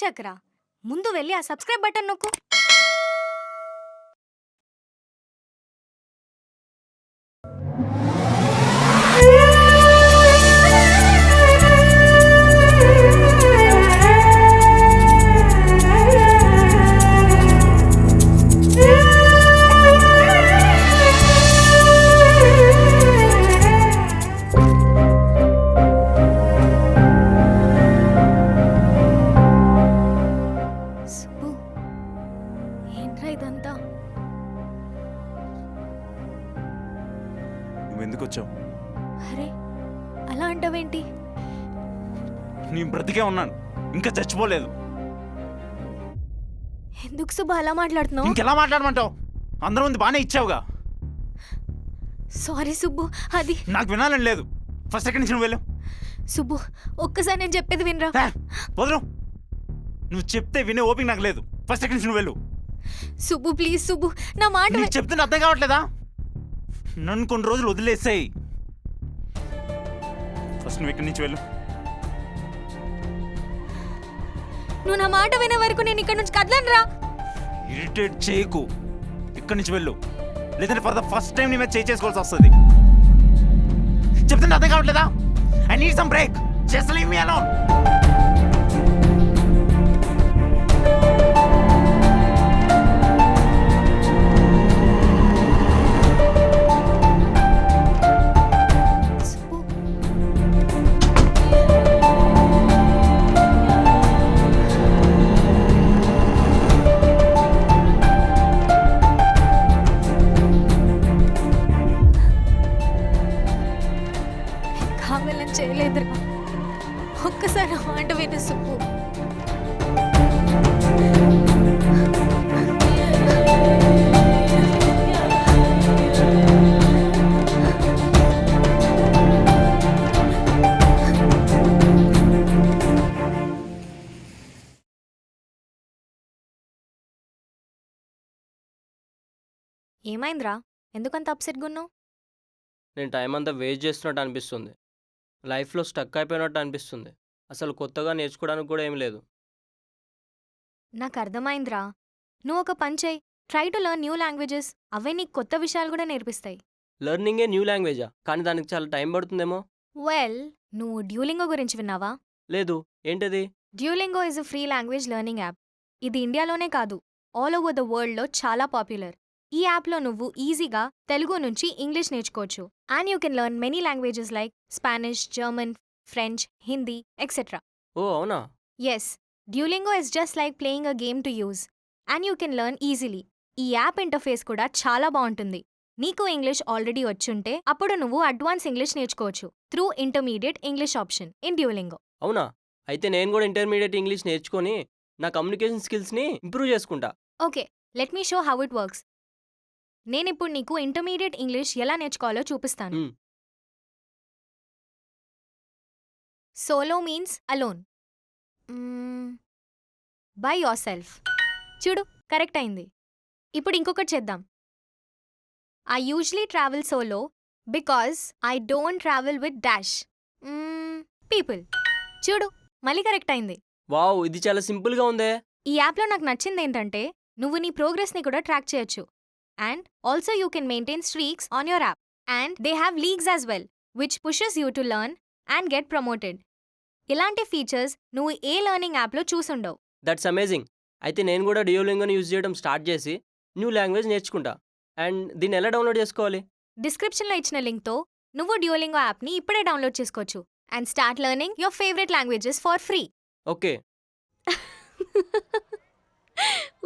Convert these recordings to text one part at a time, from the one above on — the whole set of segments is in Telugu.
చేయకరా. ముందు వెళ్ళి ఆ సబ్స్క్రైబ్ బటన్ నొక్కు. సుబ్బు, ఏంట్రా ఇదంతా? నువ్వెందుకు వచ్చావు? అరే, అలా అంటావేంటి? నేను బ్రతికే ఉన్నాను, ఇంకా చచ్చిపోలేదు. ఎందుకు సుబ్బు అలా మాట్లాడుతున్నావు? ఇంకెలా మాట్లాడమంటావు? అందరం ముందు బాగానే ఇచ్చావుగా. సారీ సుబ్బు, అది నాకు వినాలని లేదు. ఫస్ట్ ఎక్కడి నుంచి నువ్వు వెళ్ళు. సుబ్బు, ఒక్కసారి నేను చెప్పేది వినరా. వదరు, నువ్వు చెప్తే వినే ఓపిక నాకు లేదు. ఫస్ట్ ఎక్కడి నుంచి నువ్వు వెళ్ళు. సుబ్బు ప్లీజ్ సుబ్బు, నా మాట నీకు చెప్తున్నా అర్థం కావట్లేదా? నన్ను కొన్ని రోజులు వదిలేసాయి. ఫస్ట్ నువ్వు ఇక్కడి నుంచి వెళ్ళు. నువ్వు నా మాట వినే వరకు నేను ఇక్కడ నుంచి కదలనురా. ఇరిటేట్ చేయకు, ఇక్కడి నుంచి వెళ్ళు. లేదంటే ఫర్ ద ఫస్ట్ టైం నీ మీద చేసుకోవాల్సి వస్తుంది. చెప్తుంటే అర్థం కావట్లేదా? I need some break. Just leave me alone. కావాలని చేయలేదురా. ఒక్కసారి నా మాట విను సుబ్బు. ఏమైందిరా? ఎందుకంత అప్సెట్గా ఉన్నావు? నేను టైం అంతా వేస్ట్ చేస్తున్నట్టు అనిపిస్తుంది. లైఫ్లో స్టక్ అయిపోయినట్టు అనిపిస్తుంది. అసలు కొత్తగా నేర్చుకోవడానికి కూడా ఏం లేదు. నాకు అర్థమైందిరా. నువ్వు ఒక పని చేయి, try to learn new languages. అవే నీకు కొత్త విషయాలు కూడా నేర్పిస్తాయి. లెర్నింగే న్యూ లాంగ్వేజా? కానీ దానికి చాలా టైం పడుతుందేమో. వెల్, నువ్వు డ్యూలింగో గురించి విన్నావా? లేదు, ఏంటది? Duolingo is a free language learning app. ఇది ఇండియాలోనే కాదు, ఆల్ ఓవర్ ద వరల్డ్లో చాలా పాపులర్. ఈ యాప్లో నువ్వు ఈజీగా తెలుగు నుంచి ఇంగ్లీష్ నేర్చుకోవచ్చు. And you can learn many languages like Spanish, German, French, Hindi, etcetera. ఓ అవునా? Yes, Duolingo is just like playing a game to use and you can learn easily. ఈ యాప్ ఇంటర్ఫేస్ కూడా చాలా బాగుంటుంది. నీకు ఇంగ్లీష్ ఆల్రెడీ వచ్చుంటే అప్పుడు నువ్వు అడ్వాన్స్ ఇంగ్లీష్ నేర్చుకోవచ్చు through intermediate English option in Duolingo. అవునా? అయితే నేను కూడా ఇంటర్మీడియట్ ఇంగ్లీష్ నేర్చుకొని నా కమ్యూనికేషన్ స్కిల్స్ని ఇంప్రూవ్ చేసుకుంటా. Okay, let me show how it works. నేనిప్పుడు నీకు ఇంటర్మీడియట్ ఇంగ్లీష్ ఎలా నేర్చుకోవాలో చూపిస్తాను. Solo means alone. By your self. చూడు, కరెక్ట్ అయింది. ఇప్పుడు ఇంకొకటి చేద్దాం. I usually travel solo because I don't travel with dash people. చూడు, మళ్ళీ కరెక్ట్ అయింది. వావ్, ఇది చాలా సింపుల్గా ఉందే. ఈ యాప్లో నాకు నచ్చింది ఏంటంటే నువ్వు నీ ప్రోగ్రెస్ని కూడా ట్రాక్ చేయొచ్చు. And also you can maintain streaks on your app. And they have leagues as well, which pushes you to learn and get promoted. ఇలాంటి ఫీచర్స్ నువ్వు ఏ లెర్నింగ్ యాప్లో చూసుండవు. That's amazing. అయితే నేను కూడా డ్యూలింగోని యూజ్ చేయడం స్టార్ట్ చేసి న్యూ లాంగ్వేజ్ నేర్చుకుంటా. అండ్ దీన్ని ఎలా డౌన్లోడ్ చేసుకోవాలి? డిస్క్రిప్షన్లో ఇచ్చిన లింక్తో నువ్వు డ్యూలింగో యాప్ని ఇప్పుడే డౌన్లోడ్ చేసుకోవచ్చు. And start learning your favourite languages for free. Okay.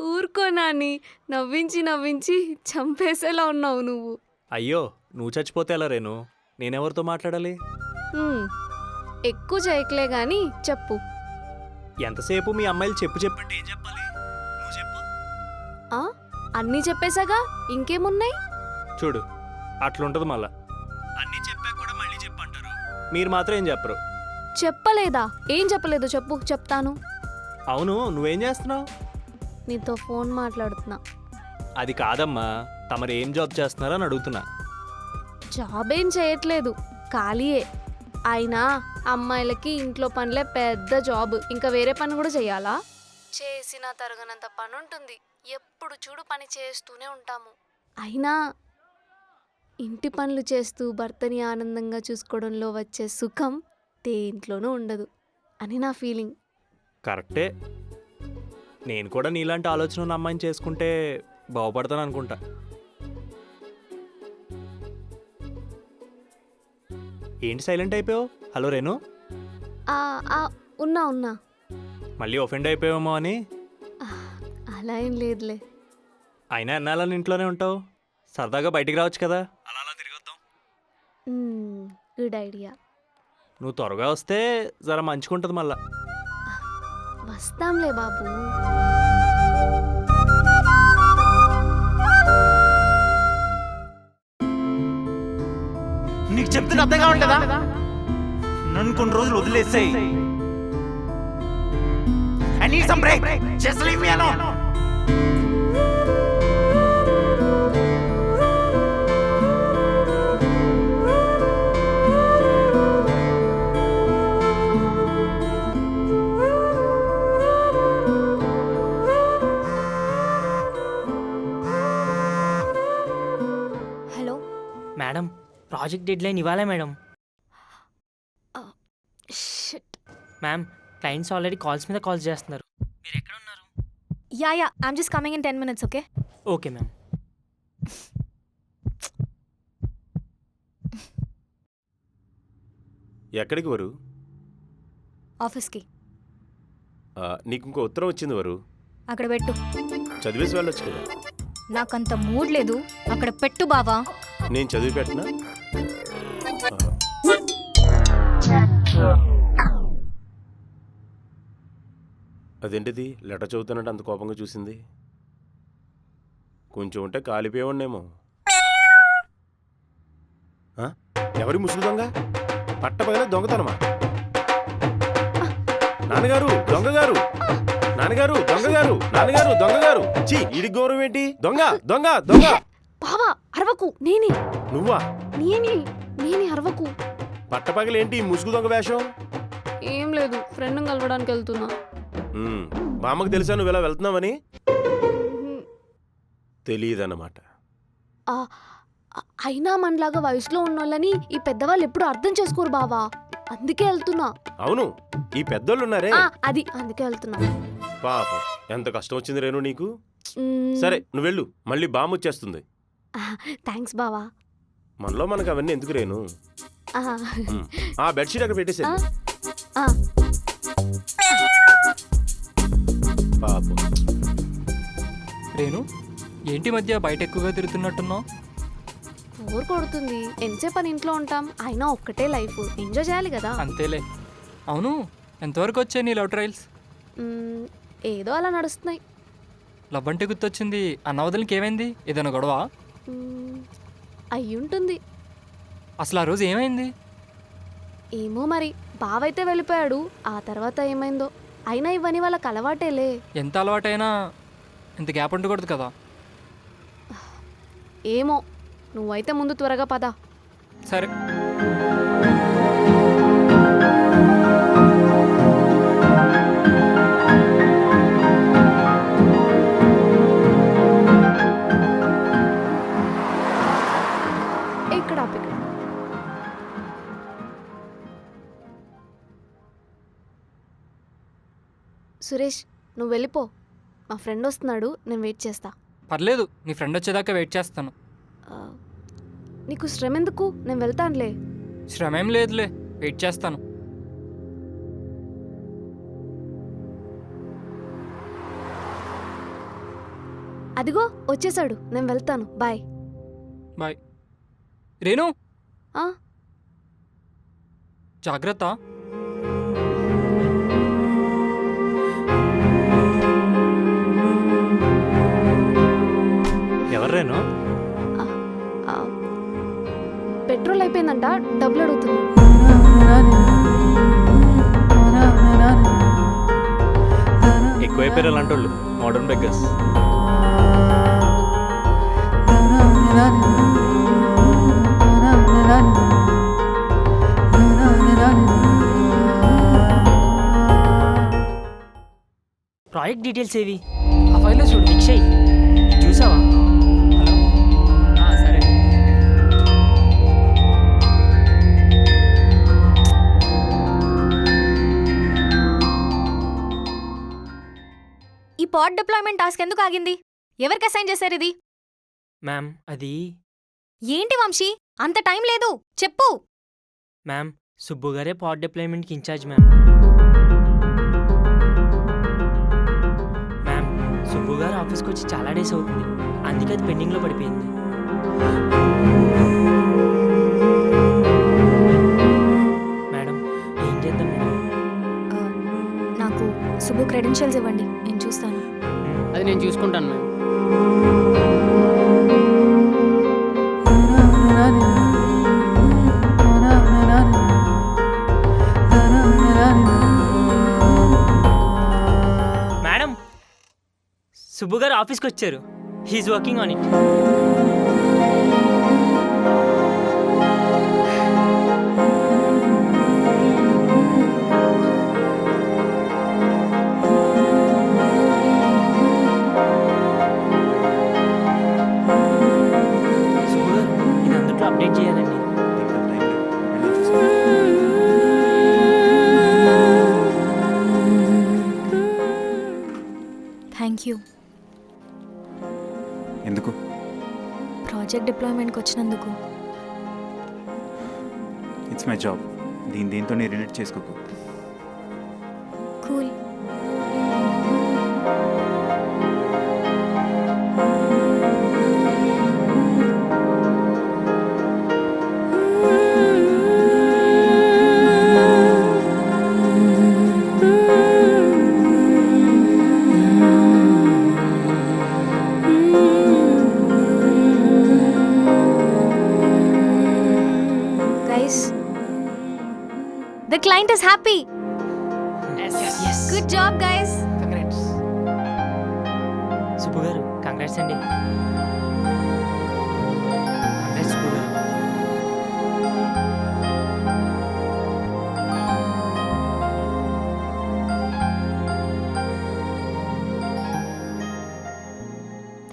ఊరుకో నాని, నవ్వించి నవ్వించి చంపేసేలా ఉన్నావు నువ్వు. అయ్యో, నువ్వు చచ్చిపోతే ఎలా రేను? నేనెవరితో మాట్లాడాలి? ఎక్కువ చేయకలే గాని చెప్పు. ఎంతసేపు మీ అమ్మాయిలు చెప్పంటే ఏం చెప్పాలి? నువ్వు చెప్పు. అన్నీ చెప్పేశాగా, ఇంకేమున్నాయి? చూడు, అట్లుంటది మళ్ళా. అన్నీ చెప్పాక కూడా మళ్ళీ చెప్పంటారు. మీరు మాత్రం ఏం చెప్పరు. చెప్పలేదా? ఏం చెప్పలేదు చెప్పు, చెప్తాను. అవును, నువ్వేం చేస్తున్నావు? నీతో ఫోన్ మాట్లాడుతున్నా. అది కాదమ్మా, తమరు ఏం జాబ్ చేస్తున్నారని అడుగుతున్నా. జాబ్ ఏం చేయట్లేదు, ఖాళీయే. అయినా అమ్మాయిలకి ఇంట్లో పనులే పెద్ద జాబ్, ఇంకా వేరే పని కూడా చెయ్యాలా? చేసిన తరగనంత పని ఉంటుంది. ఎప్పుడు చూడు పని చేస్తూనే ఉంటాము. అయినా ఇంటి పనులు చేస్తూ భర్తని ఆనందంగా చూసుకోవడంలో వచ్చే సుఖం దేంట్లోనూ ఉండదు అని నా ఫీలింగ్. కరెక్టే. నేను కూడా నీలాంటి ఆలోచన ఉన్న అమ్మాయిని చేసుకుంటే బాగుపడతాను అనుకుంటా. ఏంటి సైలెంట్ అయిపోయావు? హలో రేణు, ఆ, ఆ, ఉన్నా ఉన్నా. మళ్ళీ ఒఫెండ్ అయిపోయావేమో అని. ఆ, అలా ఏం లేదులే. అయినా ఎన్నాళ్ళని ఇంట్లోనే ఉంటావు? సరదాగా బయటికి రావచ్చు కదా, అలా అలా తిరిగొద్దాం. Good idea. నువ్వు త్వరగా వస్తే జర మంచుకుంటుంది మళ్ళా. వస్తాంలే బాబు. నీకు చెప్తున్న అర్థంగా ఉంటుందా? నన్ను కొన్ని రోజులు వదిలేసాయి. I need some break. Just leave me alone. Hello. Madam, project deadline ఇవ్వాలా madam? Shit. Ma'am, clients already calls మీద కాల్స్ చేస్తున్నారు. మీరు ఎక్కడ ఉన్నారు? Yeah I'm just coming in 10 minutes, okay? Okay ma'am. ఎక్కడికి వరు? ఆఫీస్కి. నీకు ఇంకో ఉత్తరం వచ్చింది వరు. అక్కడ పెట్టు. చదివేసి వెళ్ళొచ్చు కదా. నాకంత మూడ్ లేదు. అక్కడ పెట్టు బావా. నేను చదివి పెట్టినా. అదేంటిది లెటర్ చదువుతున్నట్టు అంత కోపంగా చూసింది? కొంచెం ఉంటే కాలిపోయేవాడినేమో. ఎవరి ముసుగు దొంగ? పట్టపగలే దొంగతనమా? నాన్నగారు దొంగగారు, నాన్నగారు దొంగగారు, నాన్నగారు దొంగగారు. చీ, ఈడి గౌరవం ఏంటి? దొంగ దొంగ దొంగ. బావా అరవకు. నేనే నువ్వా? నేనే అరవకు. పట్టపగలేంటి ముసుగు దొంగ వేషం? ఏం లేదు, ఫ్రెండ్ కలవడానికి వెళ్తున్నా. బామ్మకు తెలుసా నువ్వు ఇలా వెళ్తున్నావని? తెలియదన్నమాట. అయినా మనలాగా వయసులో ఉన్నోళ్ళని ఈ పెద్దవాళ్ళు ఎప్పుడు అర్థం చేసుకోరు బావా. అందుకే వెళ్తున్నా. అవును, ఈ పెద్దోళ్ళు ఉన్నారే, అందుకే వెళ్తున్నా. పాపం ఎంత కష్టం వచ్చింది రేణు నీకు. సరే నువ్వు వెళ్ళు, మళ్ళీ బామ్మ వచ్చేస్తుంది. థ్యాంక్స్ బావా. మనలో మనకు అవన్నీ ఎందుకు రేణు? ఆ బెడ్షీట్ అక్కడ పెట్టేసేది. పాపం. రేణు, ఏంటి మధ్య బయట ఎక్కువగా తిరుగుతున్నట్టున్నావు? బోర్ కొడుతుంది. ఎంతసేపు అని ఇంట్లో ఉంటాం. అయినా ఒక్కటే లైఫ్, ఎంజాయ్ చేయాలి కదా. అంతేలే. అవును, ఎంతవరకు వచ్చాయి నీ లవ్ ట్రయల్స్? ఏదో అలా నడుస్తున్నాయి. లవ్ అంటే గుర్తొచ్చింది, అన్న వదిలికి ఏమైంది? ఏదైనా గొడవ? అయ్యుంటుంది. అసలు ఆ రోజు ఏమైంది? ఏమో మరి, బావైతే వెళ్ళిపోయాడు. ఆ తర్వాత ఏమైందో. అయినా ఇవన్నీ వాళ్ళకి అలవాటేలే. ఎంత అలవాటైనా ఇంత గ్యాప్ ఉండకూడదు కదా. ఏమో, నువ్వైతే ముందు త్వరగా పద. సరే. ఇక్కడ ఆపు, ఇక్కడ. సురేష్, నువ్వు వెళ్ళిపో. మా ఫ్రెండ్ వస్తున్నాడు, నేను వెయిట్ చేస్తా. పర్లేదు, నీ ఫ్రెండ్ వచ్చేదాకా వెయిట్ చేస్తాను. నీకు శ్రమ ఎందుకు, నేను వెళ్తానులే. శ్రమ ఏం లేదులే, వెయిట్ చేస్తాను. అదిగో వచ్చేసాడు, నేను వెళ్తాను. బాయ్. బాయ్. రేణు, ఆ? జాగ్రత్త. ఎవర్రేను? పెట్రోల్ అయిపోయిందంట, డబ్బులు అడుగుతున్నాడు. ఎక్కువైపోయారు అలాంటి వాళ్ళు, మోడర్న్ బెగ్గర్స్. ప్రాజెక్ట్ డీటెయిల్స్ ఏవి? ఆ ఫైల్లో చూడు. నిక్షయ్, ఇది చూసావా? సరే. ఈ పాడ్ డిప్లాయ్మెంట్ టాస్క్ ఎందుకు ఆగింది? ఎవరికి అసైన్ చేశారు ఇది? మ్యామ్ అది ఏంటి వంశీ, అంత టైం లేదు, చెప్పు. మ్యామ్ సుబ్బు గారే పాడ్ డిప్లాయ్మెంట్కి ఇన్ఛార్జ్ మ్యామ్. మ్యామ్ సుబ్బు గారు ఆఫీస్కి వచ్చి చాలా డేస్ అవుతుంది, అందుకే అది పెండింగ్లో పడిపోయింది. మేడం ఏం చేద్దాం మేడం? నాకు సుబ్బు క్రెడెన్షియల్స్ ఇవ్వండి, నేను చూస్తాను. అది నేను చూసుకుంటాను మ్యామ్. మేడం సుబ్బు గారు ఆఫీస్కి వచ్చారు. He is working on it. Subbu గారు ఇది అందుట్లో అప్డేట్ చేయాలండి. ఇంకా టైం లేదు. వెళ్ళి చూసుకో. Thank you. ఎందుకు? ప్రాజెక్ట్ డిప్లాయ్మెంట్కి వచ్చినందుకు. It's my job. దీంతో నేను రిలేట్ చేసుకోకు. Cool. Guys, the client is happy. Yes. Good job, guys. Congrats. Subbu garu congrats అండి. కంగ్రాట్స్ సుబ్బు గారు.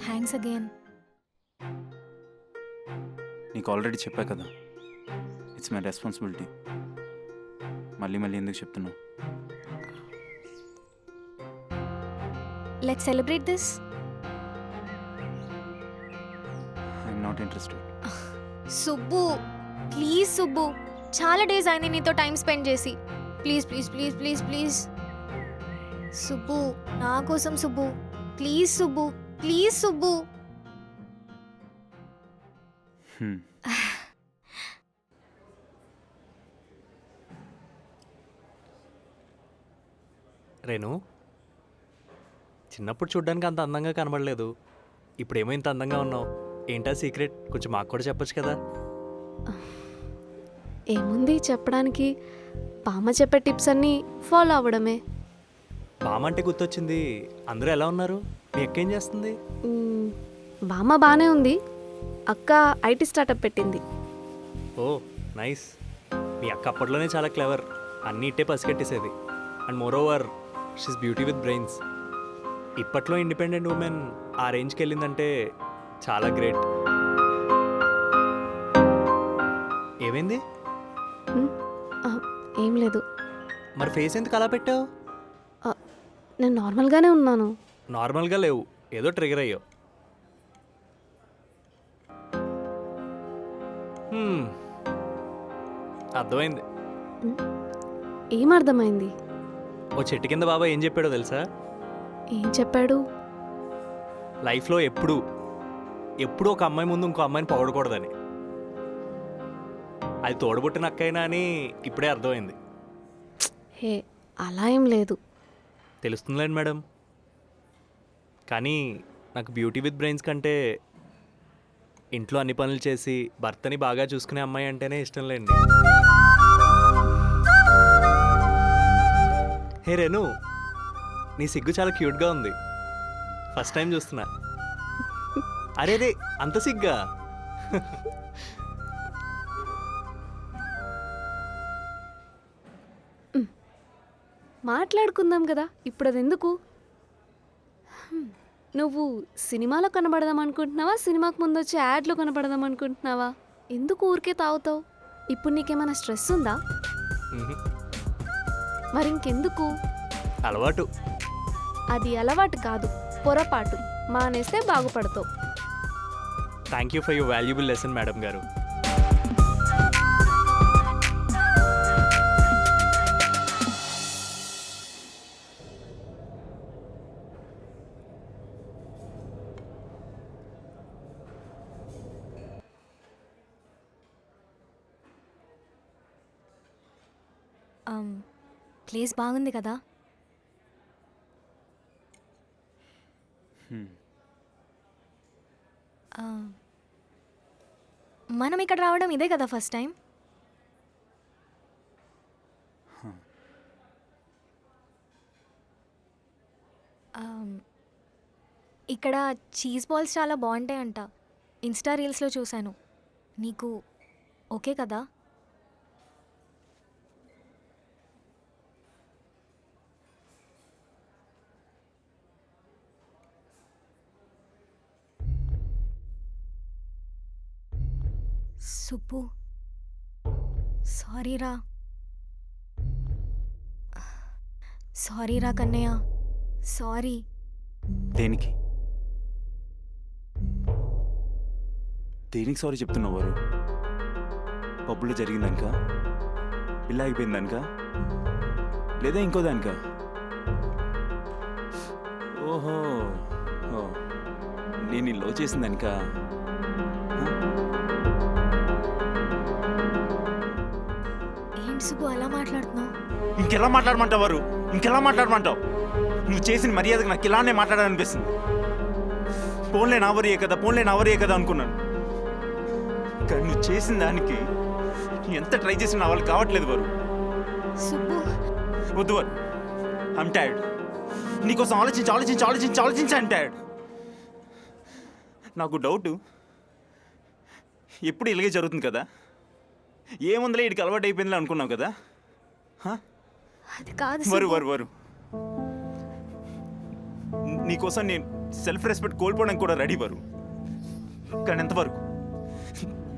Thanks again. నీకు ఆల్రెడీ చెప్పా కదా, ఇట్స్ మై రెస్పాన్సిబిలిటీ. మళ్ళీ ఎందుకు చెప్తున్నావు? Let's celebrate this. I'm not interested. Subbu, please Subbu, చాలా డేస్ అయింది నీతో టైం స్పెండ్ చేసి. Please please please please please Subbu, నా కోసం సుబ్బు, ప్లీజ్ సుబ్బు, ప్లీజ్ సుబ్బు. రేణు, చిన్నప్పుడు చూడ్డానికి అంత అందంగా కనబడలేదు, ఇప్పుడేమో ఇంత అందంగా ఉన్నావు. ఏంటా సీక్రెట్? కొంచెం మాకు కూడా చెప్పొచ్చు కదా. ఏముంది చెప్పడానికి, బామ్మ చెప్పే టిప్స్ అన్నీ ఫాలో అవ్వడమే. బామ్మ అంటే గుర్తొచ్చింది, అందరూ ఎలా ఉన్నారు? మీ అక్క ఏం చేస్తుంది? బామ్మ బాగానే ఉంది, అక్క ఐటీ స్టార్టప్ పెట్టింది. ఓ నైస్. మీ అక్క అప్పట్లోనే చాలా క్లెవర్, అన్నీ ఇట్టే పసిగట్టేసేది. And moreover she's beauty with brains. ఇప్పట్లో ఇండిపెండెంట్ ఉమెన్ ఆ రేంజ్కి వెళ్ళిందంటే చాలా గ్రేట్. ఏమైంది? ఏం లేదు, మరి ఫేస్ ఎందుకు అలా పెట్టావు? నేను నార్మల్గానే ఉన్నాను. నార్మల్గా లేవు, ఏదో ట్రిగర్ అయ్యావు. అర్థమైంది. ఏం అర్థమైంది? ఓ చెట్టు కింద బాబా ఏం చెప్పాడో తెలుసా? ఏం చెప్పాడు? లైఫ్లో ఎప్పుడు ఒక అమ్మాయి ముందు ఇంకో అమ్మాయిని పొగడకూడదని. అది తోడబుట్టిన అక్కైనా అని ఇప్పుడే అర్థమైంది. హే, అలా ఏం లేదు. తెలుస్తుందిలేండి మేడం, కానీ నాకు బ్యూటీ విత్ బ్రెయిన్స్ కంటే ఇంట్లో అన్ని పనులు చేసి భర్తని బాగా చూసుకునే అమ్మాయి అంటేనే ఇష్టం లేండి. హే రేణు, నీ సిగ్గు చాలా క్యూట్గా ఉంది, ఫస్ట్ టైం చూస్తున్నా. అరే రే, అంత సిగ్గా? మాట్లాడుకుందాం కదా, ఇప్పుడు అది ఎందుకు? నువ్వు సినిమాలో కనబడదాం అనుకుంటున్నావా సినిమాకు ముందు వచ్చి యాడ్లో కనబడదాం అనుకుంటున్నావా ఎందుకు ఊరికే తాగుతావు ఇప్పుడు నీకేమైనా స్ట్రెస్ ఉందా మ్హూ. మరి ఇంకెందుకు అలవాటు. అది అలవాటు కాదు పొరపాటు మానేస్తే బాగుపడతావు thank you for your valuable lesson madam garu. Place బాగుంది కదా? మనం ఇక్కడ రావడం ఇదే కదా ఫస్ట్ టైం? ఇక్కడ చీజ్ బాల్స్ చాలా బాగుంటాయంట. ఇన్స్టా రీల్స్లో చూశాను. నీకు ఓకే కదా? సుబ్బు, సారీరా. సారీరా కన్నయ్య, సారీ. దేనికి దేనికి సారీ చెప్తున్నావు వారు? పబ్బులో జరిగిందనుక, పిల్ల అయిపోయిందనుక, లేదా ఇంకో దానిక? ఓహో, ఓ, నేను ఈ లవ్ చేసిందనుక. ఏంటి సుబ్బు అలా మాట్లాడుతున్నావు? ఇంకెలా మాట్లాడమంటావు వారు? ఇంకెలా మాట్లాడమంటావు? నువ్వు చేసిన మర్యాదకు నాకు ఇలానే మాట్లాడాలనిపిస్తుంది. పోన్లే నా వరియే కదా, పోన్లే నా వరియే కదా అనుకున్నాను. కానీ నువ్వు చేసిన దానికి ఎంత ట్రై చేసినా నా వాళ్ళు కావట్లేదు వారు. సుబ్బు, వద్దు వారు, ఐమ్ టైర్డ్. నీకోసం ఆలోచించి ఆలోచించి ఆలోచించి ఆలోచించి ఐమ్ టైర్డ్. నాకు డౌట్, ఎప్పుడు ఇలాగే జరుగుతుంది కదా, ఏముందిలే వీడికి అలవాటు అయిపోయిందిలే అనుకున్నావు కదా. అది కాదు వరు సుబ్బు. వరు వరు నీకోసం నేను సెల్ఫ్ రెస్పెక్ట్ కోల్పోవడానికి కూడా రెడీ వరు. కానీ ఎంతవరకు?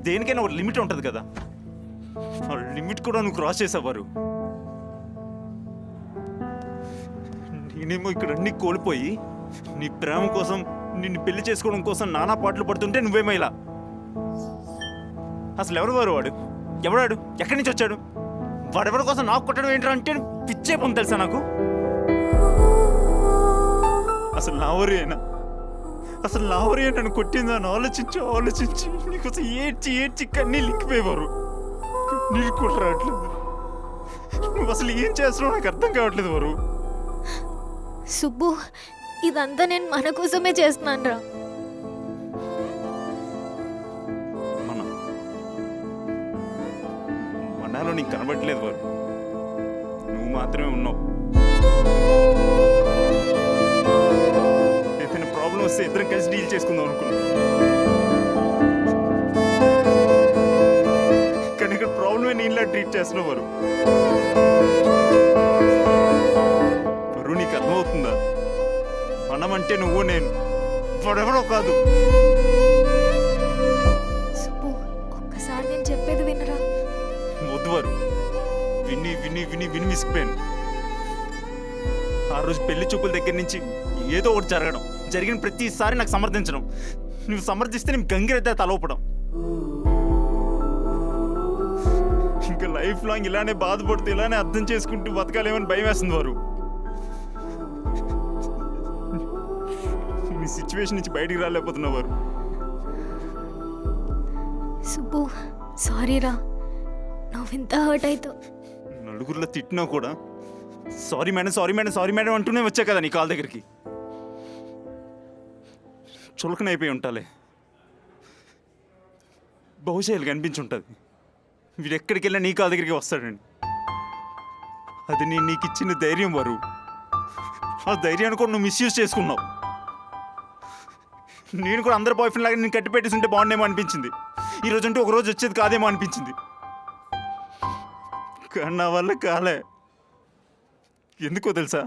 దేనికైనా ఒక లిమిట్ ఉంటుంది కదా, ఆ లిమిట్ కూడా నువ్వు క్రాస్ చేసావారు. నేనేమో ఇక్కడ అన్ని కోల్పోయి నీ ప్రేమ కోసం, నిన్ను పెళ్లి చేసుకోవడం కోసం నానా పాటలు పడుతుంటే నువ్వేమో ఇలా. అసలు ఎవరు వారు వాడు? ఎవడాడు? ఎక్కడి నుంచి వచ్చాడు? వాడెవరి కోసం నాకు కొట్టడం ఏంటో అంటే పిచ్చే పొంది తెలుసా నాకు. అసలు నావరేనా, అసలు నావరే నన్ను కొట్టిందని ఆలోచించి ఆలోచించి నీకోసం ఏడ్చి ఏడ్చి కన్నీళ్ళు లిక్కిపోయేవారు. నీళ్ళు కూడా రావట్లేదు. నువ్వు అసలు ఏం చేస్తున్నావు నాకు అర్థం కావట్లేదు వారు. సుబ్బు, ఇదంతా నేను మన కోసమే చేస్తున్నాను రా. మనాలో నీకు కనబడట్లేదు వారు. నువ్వు మాత్రమే ఉన్నావు. ఏదైనా ప్రాబ్లం వస్తే ఇద్దరం కలిసి డీల్ చేసుకుందాం అనుకున్నా. కానీ ఇక్కడ ప్రాబ్లమే నీళ్ళ ట్రీట్ చేస్తున్నావు వారు. వారు నీకు అర్థమవుతుందా? మనం అంటే నువ్వు నేను, వాడెవరో కాదు. సుబ్బు, ఒక్కసారి నేను చెప్పేది వినరా. వద్దు వారు. విని విని విని విని విసిగిపోయాను. ఆ రోజు పెళ్లి చూపుల దగ్గర నుంచి ఏదో ఒకటి జరగడం, జరిగిన ప్రతిసారి నాకు సమర్థించడం, నువ్వు సమర్థిస్తే నేను గంగిరెద్ద తలవపడం. ఇంకా లైఫ్ లాంగ్ ఇలానే బాధపడుతూ ఇలానే అర్థం చేసుకుంటూ బతకాలేమని భయం వేస్తుంది వారు. నీ సిచ్యువేషన్ నుంచి బయటికి రాలేకపోతున్నా వారు. సుబ్బు, సారీరా. నువ్వు ఇంత హర్ట్ అవుతావు. నలుగురిలో తిట్టినా కూడా sorry madam, sorry madam, sorry madam అంటూనే వచ్చా కదా నీ కాల్ దగ్గరికి. చులకనైపోయి ఉంటాలే. బహుశా వీళ్ళకి అనిపించి ఉంటుంది వీడు ఎక్కడికి వెళ్ళినా నీ కాల్ దగ్గరికి వస్తాడండి. అది నేను నీకు ఇచ్చిన ధైర్యం వారు. ఆ ధైర్యాన్ని కూడా నువ్వు మిస్యూజ్ చేసుకున్నావు. నేను కూడా అందరి బాయ్ ఫ్రెండ్ లాగా నేను కట్టి పెట్టేసి ఉంటే బాగుండేమో అనిపించింది. ఈ రోజు అంటే ఒక రోజు వచ్చేది కాదేమో అనిపించింది. కానీ నా వల్ల కాలే. ఎందుకో తెలుసా?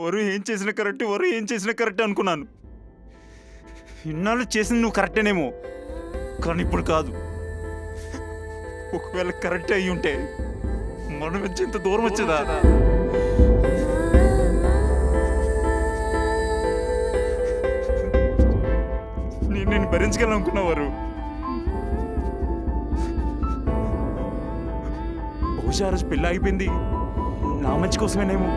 వరు ఏం చేసినా కరెక్ట్, వరు ఏం చేసినా కరెక్ట్ అనుకున్నాను. ఇన్నాళ్ళు చేసింది నువ్వు కరెక్టేనేమో, కానీ ఇప్పుడు కాదు. ఒకవేళ కరెక్ట్ అయ్యి ఉంటే మనం వచ్చి ఇంత దూరం వచ్చేదా? నేను భరించగలను అనుకున్నవారు. బహుశా ఆ రోజు పెళ్ళి ఆగిపోయింది నా మంచి కోసమేనేమో.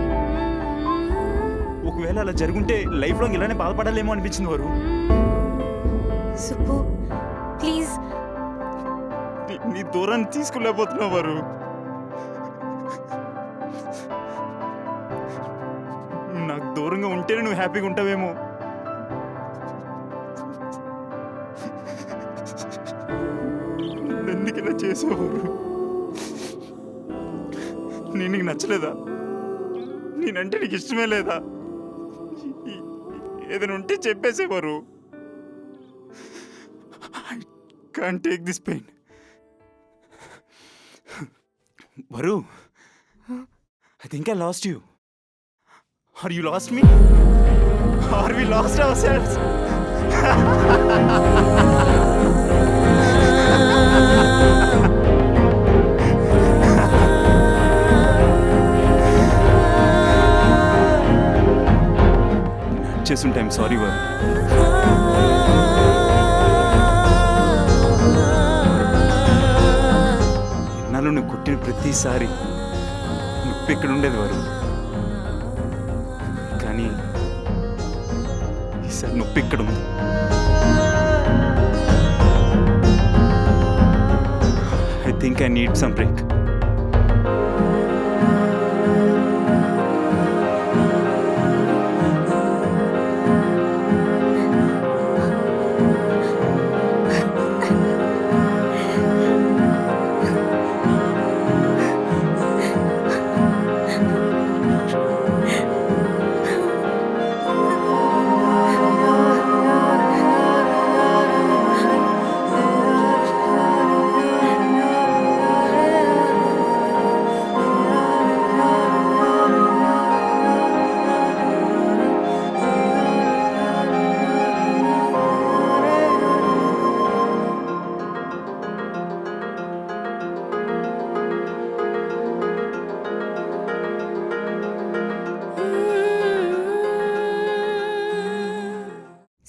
ఒకవేళ అలా జరుగుంటే లైఫ్లో ఇలానే బాధపడాలేమో అనిపించింది వారు. సుబ్బు ప్లీజ్. నీ దూరాన్ని తీసుకోలేకపోతున్నావు వారు. నాకు దూరంగా ఉంటేనే నువ్వు హ్యాపీగా ఉంటావేమో. ఎందుకు ఇలా చేసేవారు? నేను నీకు నచ్చలేదా? నేనంటే నీకు ఇష్టమే లేదా? ఏదైనా ఉంటే చెప్పేసేవారు. I can't take this pain. Varu, I think I lost you. Or you lost me? Or we lost ourselves? చేస్తుంటే ఐమ్ సారీ వరు. ఎన్నాళ్ళు నువ్వు కొట్టిన ప్రతిసారి నొప్పి ఇక్కడ ఉండేది వారు, కానీ ఈసారి నొప్పి ఇక్కడ ఉంది. I think I need some break.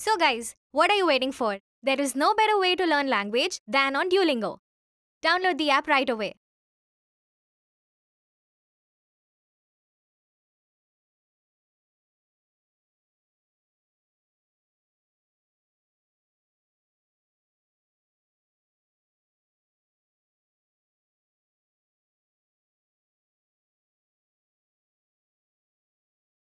So guys, what are you waiting for? There is no better way to learn language than on Duolingo. Download the app right away.